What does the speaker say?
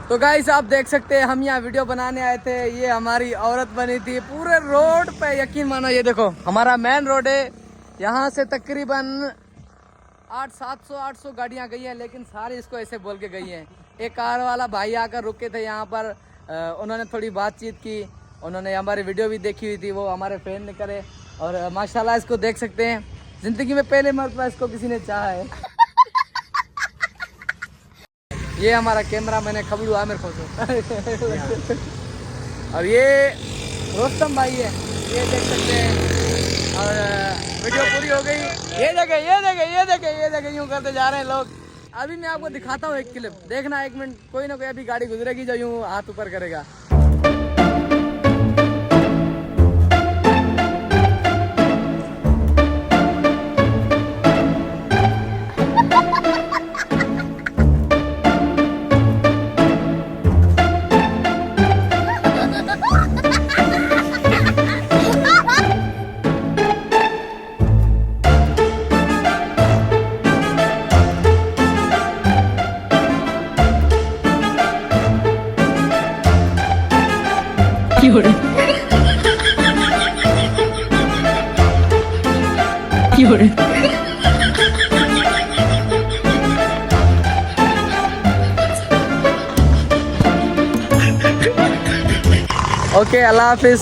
तो गाइस आप देख सकते हैं हम यहाँ वीडियो बनाने आए थे। ये हमारी औरत बनी थी पूरे रोड पे, यकीन मानो। ये देखो हमारा मेन रोड है, यहाँ से तकरीबन 800 गाड़ियाँ गई हैं, लेकिन सारी इसको ऐसे बोल के गई हैं। एक कार वाला भाई आकर रुके थे यहाँ पर, उन्होंने थोड़ी बातचीत की, उन्होंने हमारी वीडियो भी देखी हुई थी, वो हमारे फैन निकले। और माशाल्लाह इसको देख सकते हैं, जिंदगी में पहले मरतबा इसको किसी ने चाहा है। ये हमारा कैमरा मैंने खबरू आमिर खोजो। और ये रोस्तम भाई है, ये देख सकते हैं। और वीडियो पूरी हो गई। ये देखे यूं करते जा रहे हैं लोग। अभी मैं आपको दिखाता हूँ एक क्लिप, देखना 1 मिनट। कोई ना कोई अभी गाड़ी गुजरेगी जो यूं हाथ ऊपर करेगा। Fiore. Fiore. ओके, अल्लाह हाफिज।